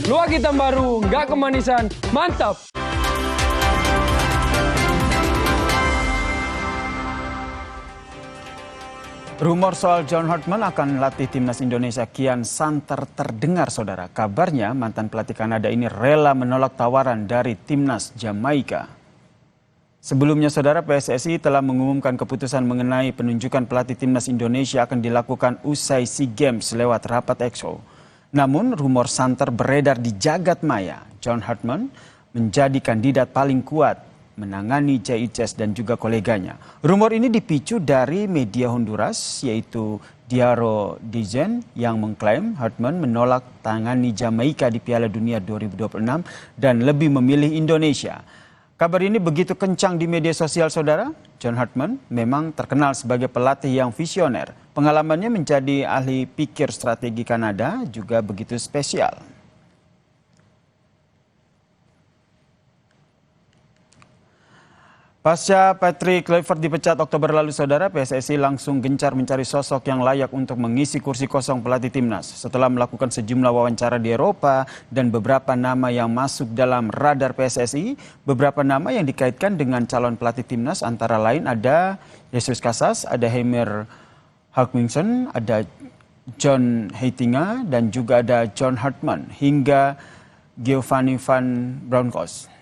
Luak hitam baru, nggak kemanisan, mantap! Rumor soal John Hartman akan melatih timnas Indonesia kian santer terdengar, saudara. Kabarnya mantan pelatih Kanada ini rela menolak tawaran dari timnas Jamaika. Sebelumnya, saudara, PSSI telah mengumumkan keputusan mengenai penunjukan pelatih timnas Indonesia akan dilakukan usai SEA Games lewat rapat EXO. Namun, rumor santer beredar di jagat maya. John Hartman menjadi kandidat paling kuat menangani JICS dan juga koleganya. Rumor ini dipicu dari media Honduras, yaitu Diario Dizen, yang mengklaim Hartman menolak tangani Jamaika di Piala Dunia 2026 dan lebih memilih Indonesia. Kabar ini begitu kencang di media sosial, saudara. John Hartman memang terkenal sebagai pelatih yang visioner. Pengalamannya menjadi ahli pikir strategi Kanada juga begitu spesial. Pasca Patrick Kluivert dipecat Oktober lalu, saudara, PSSI langsung gencar mencari sosok yang layak untuk mengisi kursi kosong pelatih timnas. Setelah melakukan sejumlah wawancara di Eropa dan beberapa nama yang masuk dalam radar PSSI, beberapa nama yang dikaitkan dengan calon pelatih timnas antara lain ada Jesus Casas, ada Heimir Hallgrímsson, ada John Heitinga, dan juga ada John Hartman hingga Giovanni van Bronckhorst.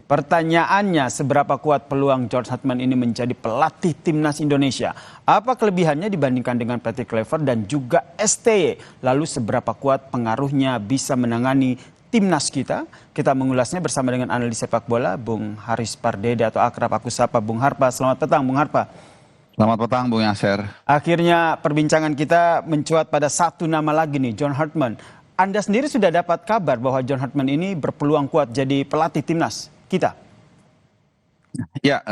Pertanyaannya, seberapa kuat peluang John Hartman ini menjadi pelatih timnas Indonesia? Apa kelebihannya dibandingkan dengan Patrick Kluivert dan juga STY? Lalu seberapa kuat pengaruhnya bisa menangani timnas kita? Kita mengulasnya bersama dengan analis sepak bola, Bung Haris Pardede atau akrab aku sapa Bung Harpa. Selamat petang, Bung Harpa. Selamat petang, Bung Yasser. Akhirnya perbincangan kita mencuat pada satu nama lagi nih, John Hartman. Anda sendiri sudah dapat kabar bahwa John Hartman ini berpeluang kuat jadi pelatih timnas kita? Ya,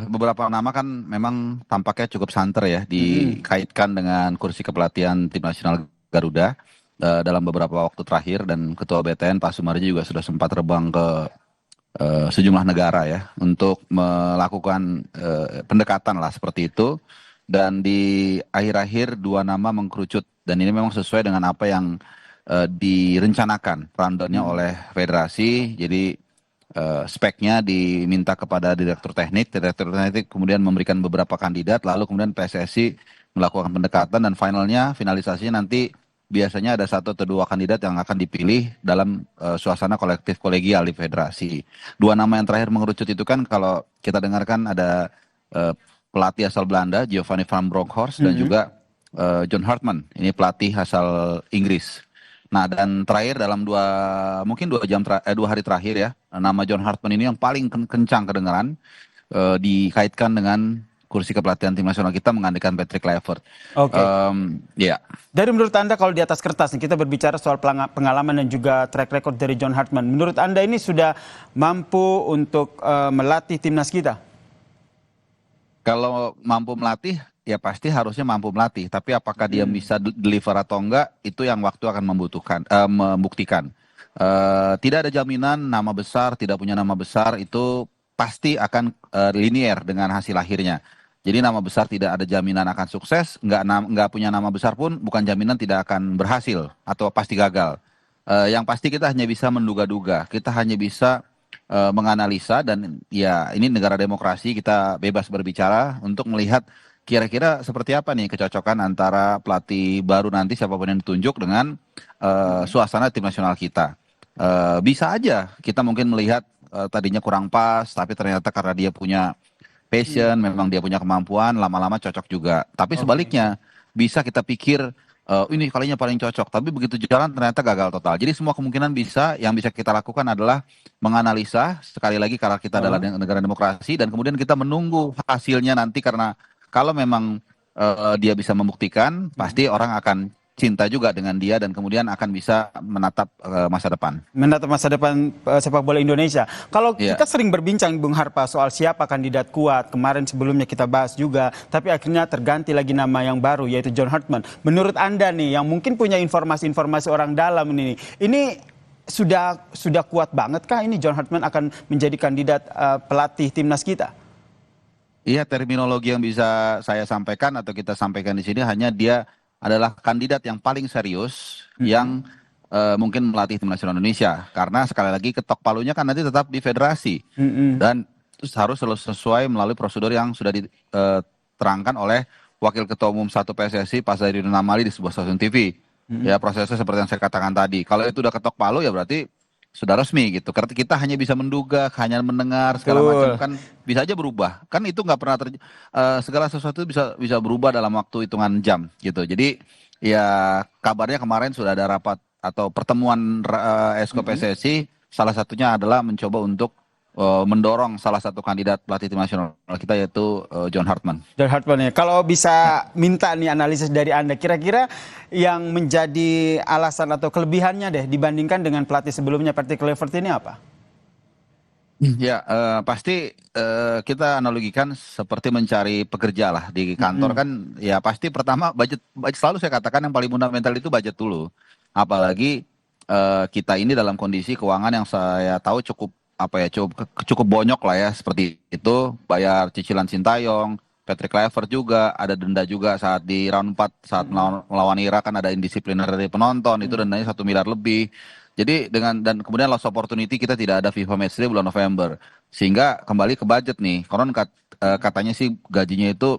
beberapa nama kan memang tampaknya cukup santer ya, dikaitkan dengan kursi kepelatihan tim nasional Garuda dalam beberapa waktu terakhir, dan Ketua BTN Pak Sumarji juga sudah sempat terbang ke sejumlah negara ya untuk melakukan pendekatan lah seperti itu. Dan di akhir-akhir dua nama mengkerucut, dan ini memang sesuai dengan apa yang direncanakan rundown-nya oleh federasi. Jadi speknya diminta kepada direktur teknik kemudian memberikan beberapa kandidat, lalu kemudian PSSI melakukan pendekatan, dan finalisasinya nanti biasanya ada satu atau dua kandidat yang akan dipilih dalam suasana kolektif kolegial di federasi. Dua nama yang terakhir mengerucut itu kan, kalau kita dengarkan ada pelatih asal Belanda, Giovanni van Bronckhorst, dan juga John Hartman, ini pelatih asal Inggris. Nah, dan terakhir dalam dua hari terakhir ya, nama John Hartman ini yang paling kencang kedengaran dikaitkan dengan kursi kepelatihan tim nasional kita menggantikan Patrick Kluivert. Oke. Ya. Dari menurut Anda, kalau di atas kertas nih, kita berbicara soal pengalaman dan juga track record dari John Hartman. Menurut Anda ini sudah mampu untuk melatih timnas kita? Kalau mampu melatih, ya pasti harusnya mampu melatih. Tapi apakah dia bisa deliver atau enggak, itu yang waktu akan membuktikan. Tidak ada jaminan nama besar, tidak punya nama besar, itu pasti akan linear dengan hasil akhirnya. Jadi nama besar tidak ada jaminan akan sukses, nggak punya nama besar pun bukan jaminan tidak akan berhasil atau pasti gagal. Yang pasti kita hanya bisa menduga-duga, kita hanya bisa menganalisa, dan ya ini negara demokrasi, kita bebas berbicara untuk melihat kira-kira seperti apa nih kecocokan antara pelatih baru nanti siapapun yang ditunjuk dengan suasana tim nasional kita. Bisa aja kita mungkin melihat tadinya kurang pas, tapi ternyata karena dia punya passion, memang dia punya kemampuan, lama-lama cocok juga. Tapi sebaliknya, bisa kita pikir ini kalinya paling cocok, tapi begitu jalan ternyata gagal total. Jadi semua kemungkinan bisa, yang bisa kita lakukan adalah menganalisa, sekali lagi karena kita adalah negara demokrasi, dan kemudian kita menunggu hasilnya nanti, karena kalau memang dia bisa membuktikan, pasti orang akan cinta juga dengan dia, dan kemudian akan bisa menatap masa depan. Menatap masa depan sepak bola Indonesia. Kalau kita sering berbincang, Bung Harpa, soal siapa kandidat kuat, kemarin sebelumnya kita bahas juga, tapi akhirnya terganti lagi nama yang baru, yaitu John Hartman. Menurut Anda nih, yang mungkin punya informasi-informasi orang dalam ini sudah kuat banget kah ini John Hartman akan menjadi kandidat pelatih timnas kita? Iya, terminologi yang bisa saya sampaikan atau kita sampaikan di sini hanya dia adalah kandidat yang paling serius yang mungkin melatih tim nasional Indonesia. Karena sekali lagi ketok palunya kan nanti tetap di federasi. Dan harus sesuai melalui prosedur yang sudah diterangkan oleh Wakil Ketua Umum 1 PSSI Pak Zainuddin Amali di sebuah stasiun TV. Ya prosesnya seperti yang saya katakan tadi. Kalau itu udah ketok palu ya berarti sudah resmi gitu. Karena kita hanya bisa menduga, hanya mendengar segala macam kan bisa aja berubah. Kan itu nggak pernah segala sesuatu bisa berubah dalam waktu hitungan jam gitu. Jadi ya kabarnya kemarin sudah ada rapat atau pertemuan Esko PSSI. Salah satunya adalah mencoba untuk mendorong salah satu kandidat pelatih tim nasional kita yaitu John Hartman. John Hartman ya. Kalau bisa minta nih analisis dari Anda, kira-kira yang menjadi alasan atau kelebihannya deh dibandingkan dengan pelatih sebelumnya Patrick Kluivert ini apa? Ya pasti kita analogikan seperti mencari pekerja lah di kantor kan ya pasti pertama budget selalu saya katakan yang paling fundamental itu budget dulu. Apalagi kita ini dalam kondisi keuangan yang saya tahu cukup cukup bonyok lah ya seperti itu, bayar cicilan Sintayong, Patrick Kluivert juga ada denda juga saat di round 4 saat melawan Irak kan ada indisipliner dari penonton itu dendanya 1 miliar lebih. Jadi dan kemudian lost opportunity kita tidak ada FIFA Matchday bulan November sehingga kembali ke budget nih. Konon katanya sih gajinya itu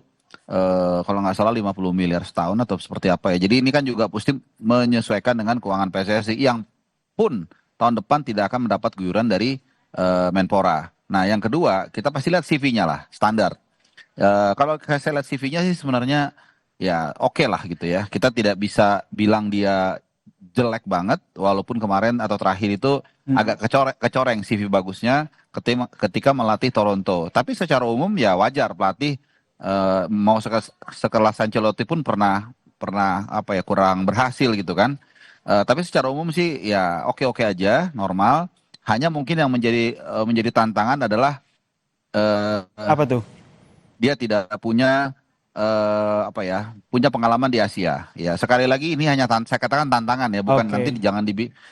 kalau nggak salah 50 miliar setahun atau seperti apa ya. Jadi ini kan juga mesti menyesuaikan dengan keuangan PSSI yang pun tahun depan tidak akan mendapat guyuran dari Menpora. Nah yang kedua kita pasti lihat CV-nya lah standar. Kalau saya lihat CV-nya sih sebenarnya ya oke lah gitu ya. Kita tidak bisa bilang dia jelek banget walaupun kemarin atau terakhir itu agak kecoreng CV bagusnya ketika melatih Toronto. Tapi secara umum ya wajar pelatih mau sekelas Ancelotti pun pernah kurang berhasil gitu kan. Tapi secara umum sih ya oke aja normal. Hanya mungkin yang menjadi tantangan adalah Apa tuh? dia tidak punya punya pengalaman di Asia. Ya sekali lagi ini hanya saya katakan tantangan ya, bukan nanti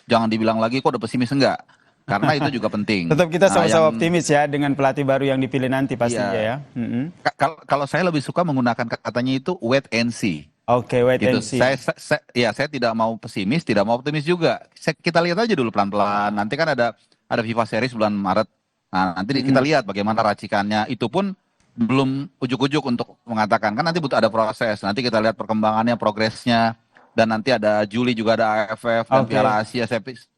jangan dibilang lagi kok udah pesimis enggak. Karena itu juga penting. Tetap kita sama-sama optimis ya dengan pelatih baru yang dipilih nanti pastinya ya. Kalau saya lebih suka menggunakan katanya itu wait and see. Oke, wait Gitu. and see. Saya tidak mau pesimis, tidak mau optimis juga. Kita lihat aja dulu pelan-pelan. Nanti kan ada FIFA Series bulan Maret. Nah, nanti kita lihat bagaimana racikannya. Itu pun belum ujuk-ujuk untuk mengatakan. Kan nanti butuh ada proses. Nanti kita lihat perkembangannya, progresnya. Dan nanti ada Juli juga ada AFF dan Piala Asia.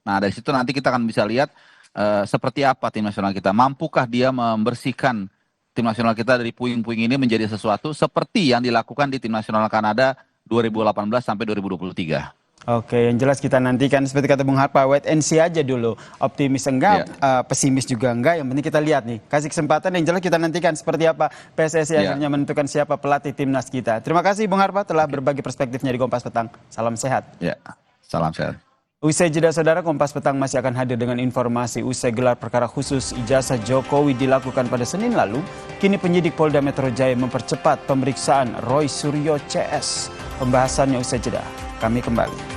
Nah, dari situ nanti kita akan bisa lihat seperti apa tim nasional kita. Mampukah dia membersihkan tim nasional kita dari puing-puing ini menjadi sesuatu seperti yang dilakukan di tim nasional Kanada 2018 sampai 2023. Oke, yang jelas kita nantikan seperti kata Bung Harpa, wait and see aja dulu. Optimis enggak, pesimis juga enggak, yang penting kita lihat nih. Kasih kesempatan, yang jelas kita nantikan seperti apa PSSI akhirnya menentukan siapa pelatih timnas kita. Terima kasih Bung Harpa telah berbagi perspektifnya di Kompas Petang. Salam sehat. Ya, salam sehat. Usai jeda saudara, Kompas Petang masih akan hadir dengan informasi usai gelar perkara khusus ijazah Jokowi dilakukan pada Senin lalu. Kini penyidik Polda Metro Jaya mempercepat pemeriksaan Roy Suryo CS. Pembahasannya usai jeda. Kami kembali.